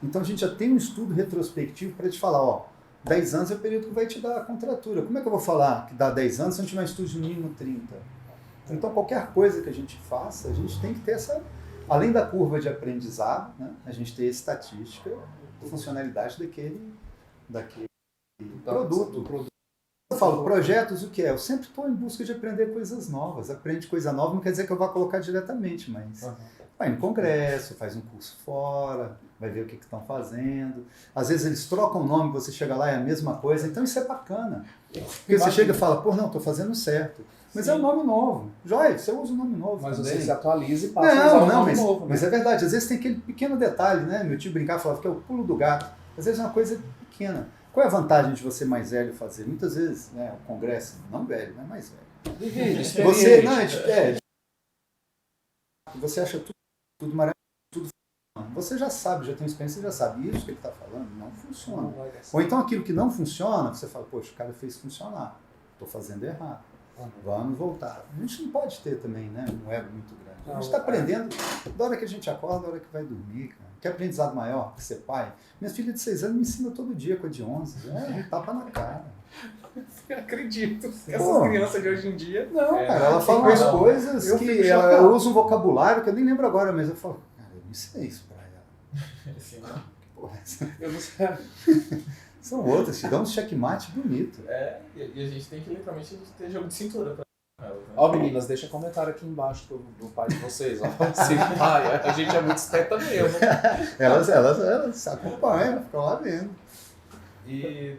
Então a gente já tem um estudo retrospectivo para te falar, ó, 10 anos é o período que vai te dar a contratura. Como é que eu vou falar que dá 10 anos se a gente tiver um estudo de mínimo 30? Então qualquer coisa que a gente faça, a gente tem que ter essa, além da curva de aprendizado, né, a gente tem a estatística, a funcionalidade daquele produto. Eu falo, projetos, o que é? Eu sempre estou em busca de aprender coisas novas. Aprende coisa nova não quer dizer que eu vá colocar diretamente, mas vai no congresso, faz um curso fora, vai ver o que estão fazendo. Às vezes eles trocam o nome, você chega lá e é a mesma coisa. Então isso é bacana. Porque você chega e fala, pô, não, estou fazendo certo. Mas é um nome novo. Joia, você usa um nome novo. Mas também. você se atualiza e passa a usar um nome novo. Mas é verdade. Às vezes tem aquele pequeno detalhe, né? Meu tio brincava e falava que é o pulo do gato. Às vezes é uma coisa pequena. Qual é a vantagem de você mais velho fazer? Muitas vezes, né, o congresso, não velho, né, mais velho. Você, não, você acha tudo maravilhoso, tudo funciona. Você já sabe, já tem experiência, você já sabe. Isso que ele está falando não funciona. Ou então aquilo que não funciona, você fala, poxa, o cara fez funcionar. Estou fazendo errado. Vamos voltar. A gente não pode ter também, né, um ego muito grande. A gente está aprendendo da hora que a gente acorda, da hora que vai dormir, cara. Que aprendizado maior que ser pai. Minha filha de 6 anos me ensina todo dia com a de 11. Um tapa na cara. Eu acredito. Pô. Essas crianças de hoje em dia. Não, cara, ela fala umas coisas Eu que fico ela chocado. usa um vocabulário que eu nem lembro agora, mas eu falo, cara, eu não ensinei isso pra ela. Assim, Que porra é essa? Eu não sei. São outras, te dão um checkmate bonito. e a gente tem que literalmente ter jogo de cintura pra elas, né? Ó, meninas, deixa comentário aqui embaixo do pai de vocês. Ó. Sim, pai, a gente é muito esteta mesmo. Elas acompanham, ficam lá vendo. E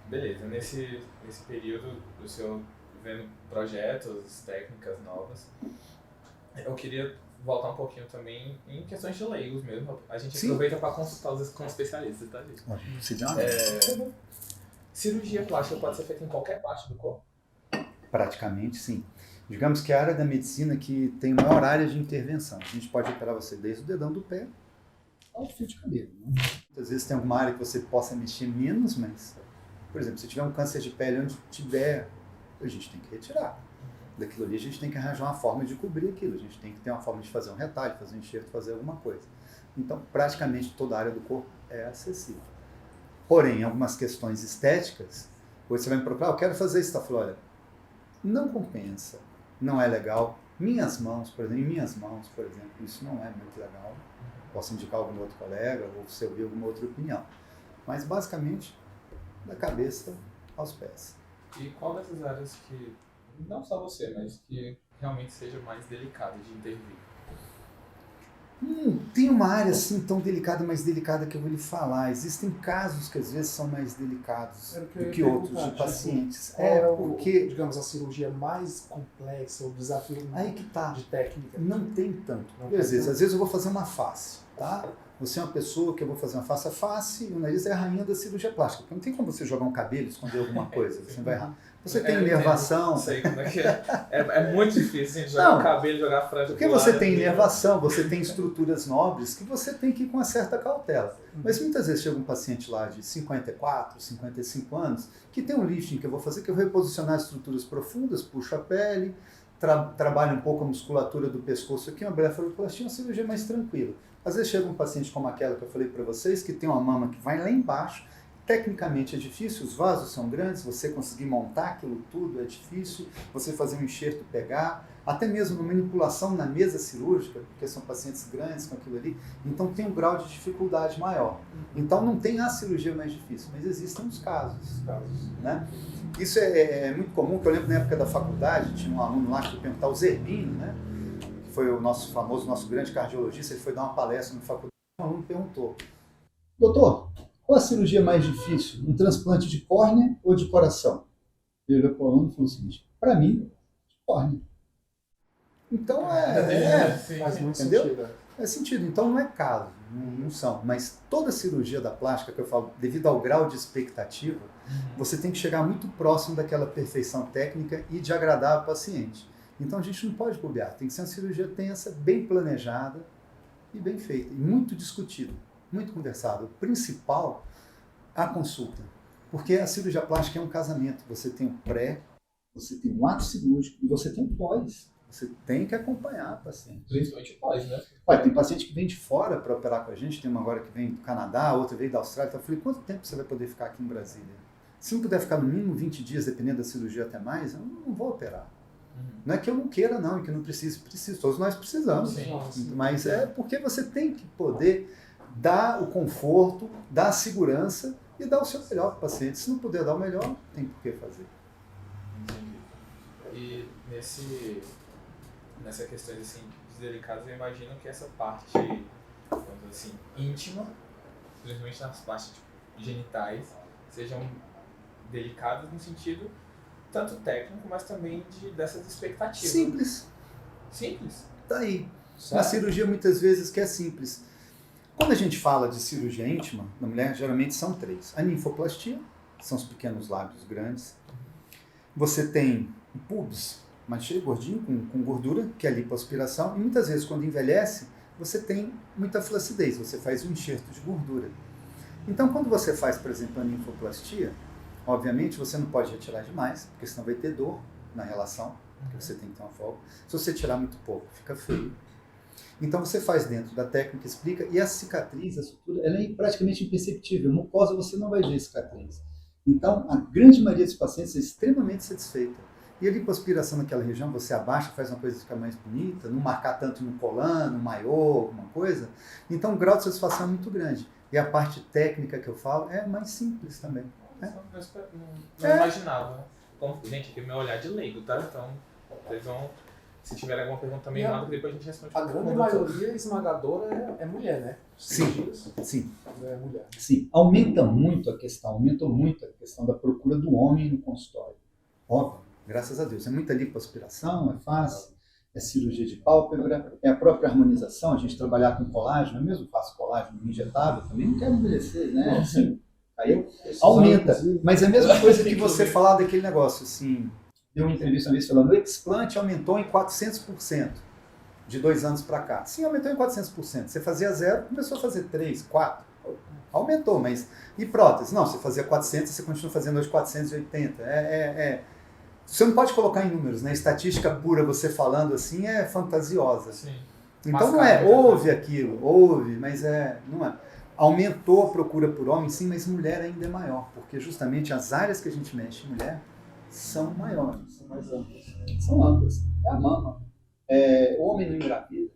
beleza, nesse período do seu vendo projetos, técnicas novas, eu queria voltar um pouquinho também em questões de leigos mesmo. A gente Sim. aproveita para consultar com especialistas, tá, gente? Cirurgia plástica pode ser feita em qualquer parte do corpo? Praticamente, sim. Digamos que a área da medicina que tem maior área de intervenção. A gente pode operar você desde o dedão do pé ao fio de cabelo. Né? Às vezes tem alguma área que você possa mexer menos, mas, por exemplo, se tiver um câncer de pele onde tiver, a gente tem que retirar. Daquilo ali a gente tem que arranjar uma forma de cobrir aquilo. A gente tem que ter uma forma de fazer um retalho, fazer um enxerto, fazer alguma coisa. Então, praticamente toda a área do corpo é acessível. Porém, em algumas questões estéticas, hoje você vai me procurar, eu quero fazer isso, tá? Falando, olha, não compensa, não é legal. Em minhas mãos, por exemplo, isso não é muito legal. Posso indicar algum outro colega ou você ouvir alguma outra opinião. Mas, basicamente, da cabeça aos pés. E qual dessas áreas que, não só você, mas que realmente seja mais delicada de intervir? Tem uma área assim tão delicada, mais delicada que eu vou lhe falar. Existem casos que às vezes são mais delicados do que outros de pacientes. Porque, digamos, a cirurgia mais complexa, o desafio aí que tá. de técnica. Não tem tanto. Às vezes eu vou fazer uma face, tá? Você é uma pessoa que eu vou fazer uma face, a face e o nariz é a rainha da cirurgia plástica. Porque não tem como você jogar um cabelo, esconder alguma coisa, você vai errar. Você tem inervação. Não sei como é que é. É muito difícil, gente, jogar o cabelo, jogar a franja. Porque você tem inervação, você tem estruturas nobres que você tem que ir com uma certa cautela. Mas muitas vezes chega um paciente lá de 54, 55 anos, que tem um lifting que eu vou fazer, que eu vou reposicionar estruturas profundas, puxo a pele, trabalho um pouco a musculatura do pescoço aqui, uma blefaroplastia, uma cirurgia mais tranquila. Às vezes chega um paciente como aquela que eu falei para vocês, que tem uma mama que vai lá embaixo. Tecnicamente é difícil, os vasos são grandes, você conseguir montar aquilo tudo é difícil, você fazer um enxerto pegar, até mesmo uma manipulação na mesa cirúrgica, porque são pacientes grandes com aquilo ali, então tem um grau de dificuldade maior. Então não tem a cirurgia mais difícil, mas existem os casos. Né? Isso é muito comum, que eu lembro na época da faculdade, tinha um aluno lá que perguntava, o Zerbini, né? Que foi o nosso grande cardiologista, ele foi dar uma palestra na faculdade, um aluno perguntou, doutor, qual a cirurgia mais difícil? Um transplante de córnea ou de coração? Ele olhou para o aluno e falou o seguinte, para mim, de córnea. Então faz muito entendeu? sentido. Faz sentido. Então não é caso, não são. Mas toda cirurgia da plástica que eu falo, devido ao grau de expectativa, você tem que chegar muito próximo daquela perfeição técnica e de agradar o paciente. Então a gente não pode bobear. Tem que ser uma cirurgia tensa, bem planejada e bem feita. E muito discutida. Muito conversado. O principal, a consulta. Porque a cirurgia plástica é um casamento. Você tem o pré, você tem um ato cirúrgico e você tem o pós. Você tem que acompanhar o paciente. Principalmente pós, né? Olha, tem paciente que vem de fora para operar com a gente. Tem uma agora que vem do Canadá, outra veio da Austrália. Então eu falei, quanto tempo você vai poder ficar aqui em Brasília? Se não puder ficar no mínimo 20 dias, dependendo da cirurgia até mais, eu não vou operar. Não é que eu não queira, não, e que eu não preciso. Todos nós precisamos. Sim. Mas é porque você tem que poder dar o conforto, dar a segurança e dar o seu melhor para o paciente. Se não puder dar o melhor, tem por que fazer. Entendi. E nessa questão assim, delicadas, eu imagino que essa parte, vamos dizer assim, íntima, principalmente nas partes genitais, sejam delicadas no sentido tanto técnico, mas também dessas expectativas. Simples. Simples? Tá aí. Na cirurgia, muitas vezes, que é simples. Quando a gente fala de cirurgia íntima na mulher, geralmente são 3. A ninfoplastia, que são os pequenos lábios grandes. Você tem o pubis, mais cheio, gordinho, com gordura, que é a lipoaspiração. E muitas vezes, quando envelhece, você tem muita flacidez. Você faz um enxerto de gordura. Então, quando você faz, por exemplo, a ninfoplastia, obviamente você não pode retirar demais, porque senão vai ter dor na relação, porque você tem que ter uma folga. Se você tirar muito pouco, fica feio. Então você faz dentro da técnica, explica, e a cicatriz, a sutura, ela é praticamente imperceptível. Mucosa você não vai ver cicatriz. Então, a grande maioria dos pacientes é extremamente satisfeita. E a lipoaspiração naquela região, você abaixa, faz uma coisa que fica mais bonita, não marcar tanto no colã, no maiô, alguma coisa. Então o grau de satisfação é muito grande. E a parte técnica que eu falo é mais simples também. Não imaginava. Como, gente, aqui é meu olhar de leigo, tá? Então, vocês vão, se tiver alguma pergunta também, manda que depois a gente responde. A grande maioria esmagadora é mulher, né? Sim. É mulher. Sim. Aumentou muito a questão da procura do homem no consultório. Óbvio, graças a Deus. É muita lipoaspiração, é fácil, é cirurgia de pálpebra, é a própria harmonização, a gente trabalhar com colágeno, eu mesmo faço colágeno injetável, também não quero envelhecer, né? Assim, aí aumenta. Mas é a mesma coisa que você falar daquele negócio, assim, deu uma entrevista uma vez falando o explante aumentou em 400% de 2 anos para cá. Sim, aumentou em 400%. Você fazia 0, começou a fazer 3, 4. Aumentou, mas... E prótese? Não, você fazia 400, você continua fazendo hoje 480. Você não pode colocar em números, né? Estatística pura, você falando assim, é fantasiosa. Sim. Então não é, houve aquilo, houve, mas não é. Aumentou a procura por homem, sim, mas mulher ainda é maior, porque justamente as áreas que a gente mexe em mulher são maiores, são mais amplas. São amplas. É a mama. O homem não engravida,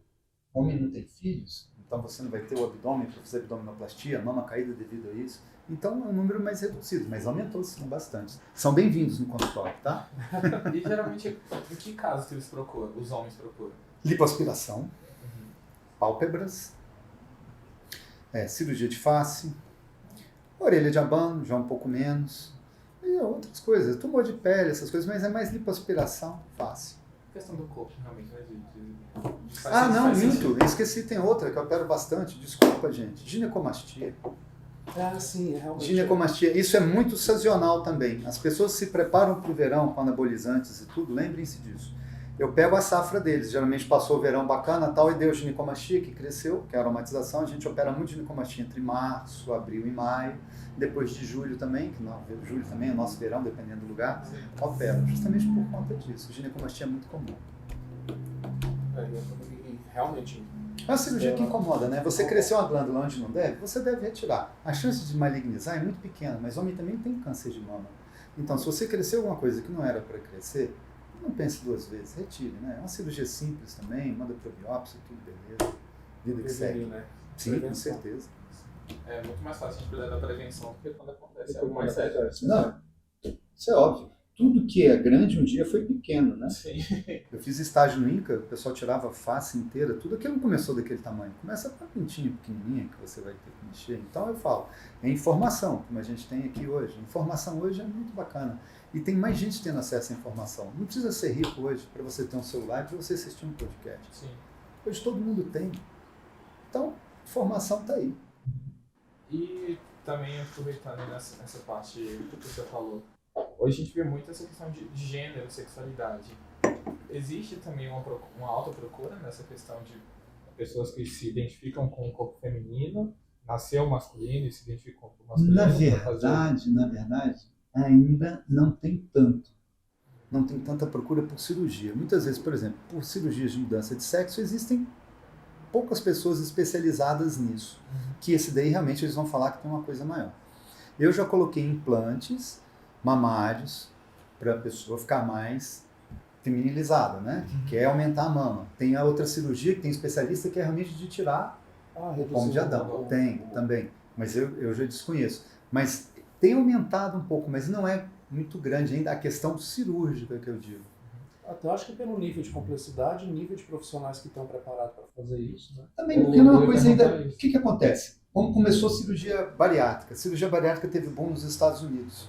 o homem não tem filhos, então você não vai ter o abdômen para fazer abdominoplastia, a mama caída devido a isso. Então é um número mais reduzido, mas aumentou sim bastante. São bem-vindos no consultório, tá? E geralmente, em que casos que eles procuram, os homens procuram? Lipoaspiração, pálpebras, cirurgia de face, orelha de abano, já um pouco menos, e outras coisas, tumor de pele, essas coisas, mas é mais lipoaspiração, face. A questão do corpo, realmente, né? Não, minto, eu esqueci, tem outra que eu opero bastante, desculpa, gente, ginecomastia. Sim, realmente. Ginecomastia, isso é muito sazonal também. As pessoas se preparam para o verão com anabolizantes e tudo, lembrem-se disso. Eu pego a safra deles, geralmente passou o verão bacana tal, e deu ginecomastia, que cresceu, que é a aromatização. A gente opera muito ginecomastia entre março, abril e maio, depois de julho também, julho também é nosso verão, dependendo do lugar, opera, justamente por conta disso. Ginecomastia é muito comum. Realmente. É uma cirurgia que incomoda, né? Você cresceu uma glândula onde não deve, você deve retirar. A chance de malignizar é muito pequena, mas homem também tem câncer de mama. Então, se você cresceu alguma coisa que não era para crescer, não pense 2 vezes, retire, né? É uma cirurgia simples também, manda para biópsia, tudo beleza. Vida que segue. Né? Sim, com certeza. É muito mais fácil a gente cuidar da prevenção do que quando acontece algo mais sério. Não, isso é óbvio. Tudo que é grande um dia foi pequeno, né? Sim. Eu fiz estágio no INCA, o pessoal tirava a face inteira, tudo aquilo não começou daquele tamanho. Começa com uma pintinha pequenininha que você vai ter que mexer. Então eu falo, é informação, como a gente tem aqui hoje. Informação hoje é muito bacana. E tem mais gente tendo acesso à informação. Não precisa ser rico hoje para você ter um celular e para você assistir um podcast. Sim. Hoje todo mundo tem. Então, informação está aí. E também aproveitando nessa parte que você falou, hoje a gente vê muito essa questão de gênero, sexualidade. Existe também uma alta procura nessa questão de pessoas que se identificam com o corpo feminino, nasceu masculino e se identificam com o masculino? Na verdade, ainda não tem tanto. Não tem tanta procura por cirurgia. Muitas vezes, por exemplo, por cirurgias de mudança de sexo, existem poucas pessoas especializadas nisso. Que esse daí realmente eles vão falar que tem uma coisa maior. Eu já coloquei implantes mamários para a pessoa ficar mais feminilizada, né? Que quer aumentar a mama. Tem a outra cirurgia que tem especialista que é realmente de tirar o pão de Adão. Tem também, mas eu já desconheço. Mas tem aumentado um pouco, mas não é muito grande ainda a questão cirúrgica que eu digo. Até acho que pelo nível de complexidade, nível de profissionais que estão preparados para fazer isso, né? Também, porque não é uma coisa ainda... O que acontece? Como começou a cirurgia bariátrica? A cirurgia bariátrica teve boom nos Estados Unidos.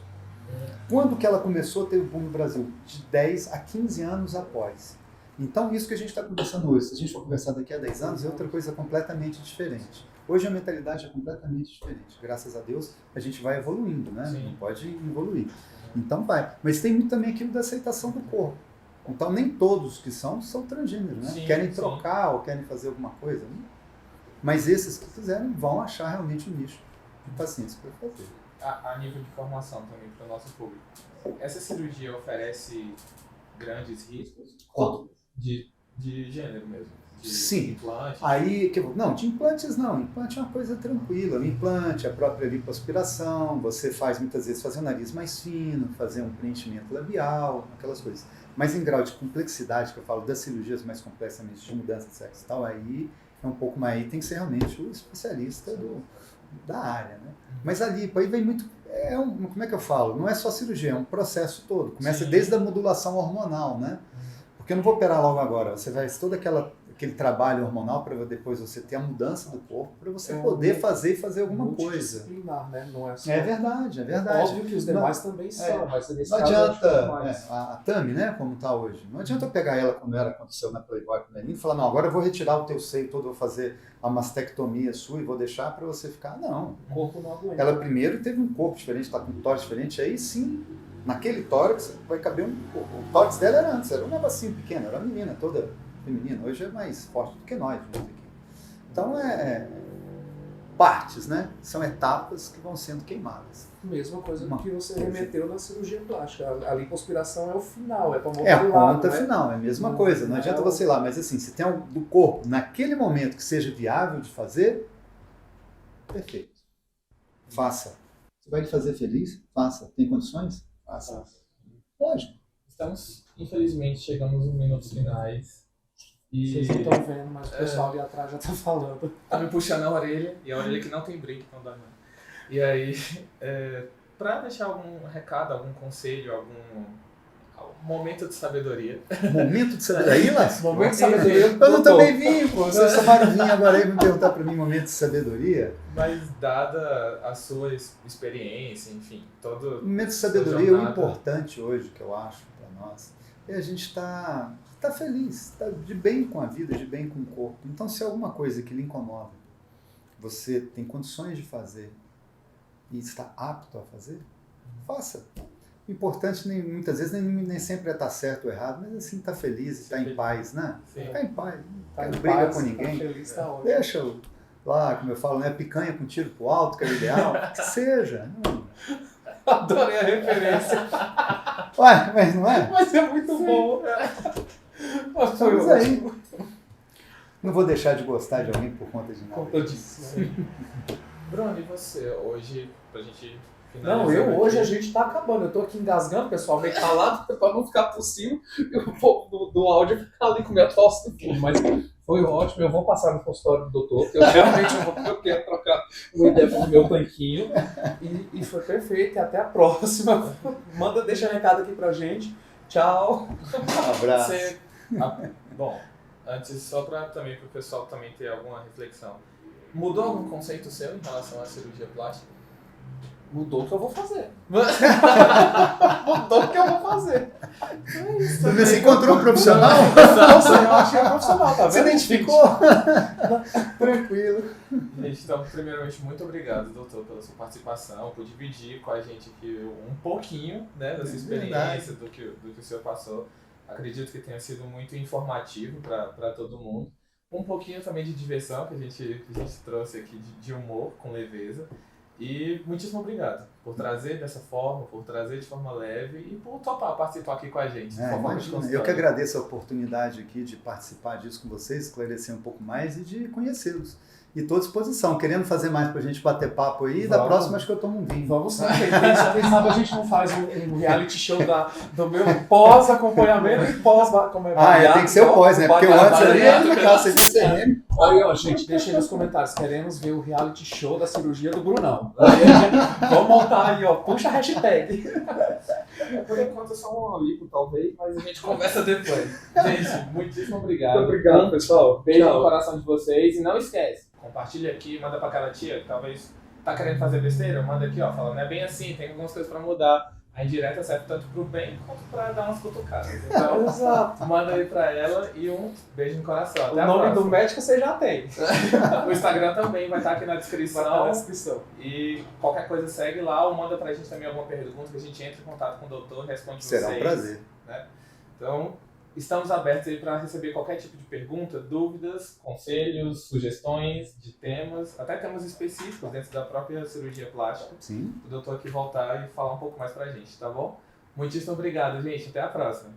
Quando que ela começou, teve boom no Brasil? De 10 a 15 anos após. Então, isso que a gente está conversando hoje, se a gente for conversar daqui a 10 anos, é outra coisa completamente diferente. Hoje a mentalidade é completamente diferente. Graças a Deus, a gente vai evoluindo, né? Sim. Não pode evoluir. Então vai. Mas tem muito também aquilo da aceitação do corpo. Então, nem todos que são transgêneros, né? Sim, querem sim. trocar ou querem fazer alguma coisa. Né? Mas esses que fizerem vão achar realmente um nicho de pacientes para fazer. A nível de formação também para o nosso público. Essa cirurgia oferece grandes riscos? Qual? De gênero mesmo? De Sim. implante? Aí, não, de implantes não. Implante é uma coisa tranquila. O implante, a própria lipoaspiração, você faz muitas vezes fazer o nariz mais fino, fazer um preenchimento labial, aquelas coisas. Mas em grau de complexidade, que eu falo das cirurgias mais complexas, de mudança de sexo e tal, aí é um pouco mais, aí tem que ser realmente o especialista da área, né? Mas a lipo, aí vem muito, como é que eu falo? Não é só cirurgia, é um processo todo. Começa Sim. desde a modulação hormonal, né? Porque eu não vou operar logo agora, você vai todo aquele trabalho hormonal para depois você ter a mudança do corpo, para você poder fazer alguma coisa. Multidisciplinar, né? Não é só... É verdade. Óbvio que os demais também são, mas nesse Não caso eu acho que é adianta, mais. a Tami, né, como está hoje, não adianta eu pegar ela quando aconteceu na Playboy com a Melinda e falar, não, agora eu vou retirar o teu seio todo, vou fazer a mastectomia sua e vou deixar para você ficar. Não. O corpo não aguenta. Ela primeiro teve um corpo diferente, está com um tórax diferente, aí sim Naquele tórax vai caber o tórax dela era antes, era um negocinho pequeno, era uma menina toda feminina, hoje é mais forte do que nós. Então partes, né? São etapas que vão sendo queimadas. Mesma coisa que você remeteu na cirurgia plástica. A lipoaspiração é o final, é para É a modular, ponta né? final, é a mesma coisa. Não adianta você ir lá, mas assim, se tem algo do corpo naquele momento que seja viável de fazer, perfeito. Faça. Você vai te fazer feliz? Faça. Tem condições? Faça. Lógico. Estamos, infelizmente, chegando nos minutos finais. E Vocês não estão vendo, mas o pessoal ali atrás já está falando. tá me puxando a orelha, e a orelha que não tem brinco, não dá não. E aí, para deixar algum recado, algum conselho, algum momento de sabedoria. Momento de sabedoria. Aí, Lasco? Momento de sabedoria. Eu não tomei vinho, pô. Vocês tomaram vinho agora aí e vão perguntar para mim momento de sabedoria. Mas dada a sua experiência, enfim, todo... O momento de sabedoria é o jornada. importante hoje, que eu acho, para nós, é a gente estar feliz, tá de bem com a vida, de bem com o corpo. Então, se é alguma coisa que lhe incomoda, você tem condições de fazer e está apto a fazer, faça. O importante, muitas vezes, nem sempre é estar certo ou errado, mas assim, estar feliz, estar em paz, né? Sim. Ficar em paz, Tá não em briga paz, com ninguém. Tá feliz, tá ótimo. Deixa lá, como eu falo, né? Picanha com tiro pro alto, que é o ideal. Que seja. Adorei a referência. Ué, mas não é? Mas é muito bom. Foi Mas aí, ótimo. não vou deixar de gostar de alguém por conta de nada. Conta disso, né? Bruno, e você, hoje, pra gente Não, finalizar hoje a aqui, gente tá acabando. Eu tô aqui engasgando, pessoal, meio calado, pra não ficar tossindo e o povo do áudio ficar ali com minha tosse no fundo. Mas foi ótimo. Eu vou passar no consultório do doutor, porque eu realmente eu quero trocar uma ideia com o meu tanquinho. E foi perfeito. E até a próxima. Deixa um recado aqui pra gente. Tchau. Um abraço. Bom, antes, só para também pro pessoal também ter alguma reflexão. Mudou algum conceito seu em relação à cirurgia plástica? Mudou o que eu vou fazer. Mudou o que eu vou fazer. É isso. Você se encontrou um profissional? Nossa, eu achei profissional, tá vendo? Você identificou? Tranquilo. Gente, então, primeiramente, muito obrigado, doutor, pela sua participação, por dividir com a gente aqui um pouquinho, né, da sua experiência, do que o senhor passou. Acredito que tenha sido muito informativo para todo mundo. Um pouquinho também de diversão que a gente trouxe aqui, de humor, com leveza. E muitíssimo obrigado por trazer dessa forma, por trazer de forma leve e por topar participar aqui com a gente. Imagina, eu que agradeço a oportunidade aqui de participar disso com vocês, esclarecer um pouco mais e de conhecê-los. E estou à disposição, querendo fazer mais pra gente bater papo aí. Da próxima acho que eu tomo um vinho. Vamos sim. Quem sabe a gente não faz um reality show do meu pós-acompanhamento e pós-acompanhamento. Tem que ser o pós, né? Porque o antes ali é complicado, você disse CRM. Aí, ó, gente, deixa aí nos comentários. Queremos ver o reality show da cirurgia do Brunão. Aí, vamos montar aí, ó. Puxa a hashtag. Por enquanto é só um lipo, talvez, mas a gente conversa depois. Gente, muitíssimo obrigado. Muito obrigado, pessoal. Beijo Tchau. no coração de vocês e não esquece, compartilha aqui, manda pra aquela tia que talvez tá querendo fazer besteira, manda aqui, ó, falando, é bem assim, tem algumas coisas pra mudar. A indireta serve tanto pro bem quanto pra dar umas cutucadas. Então, Exato. manda aí pra ela e um beijo no coração. Até O a nome próxima. do médico você já tem. O Instagram também vai estar aqui na Vai descrição. estar na descrição. E qualquer coisa segue lá ou manda pra gente também alguma pergunta que a gente entra em contato com o doutor e responde Será vocês. um prazer. Né? Então, estamos abertos aí para receber qualquer tipo de pergunta, dúvidas, conselhos, sugestões de temas, até temas específicos dentro da própria cirurgia plástica. Sim. O doutor aqui voltar e falar um pouco mais pra gente, tá bom? Muitíssimo obrigado, gente. Até a próxima.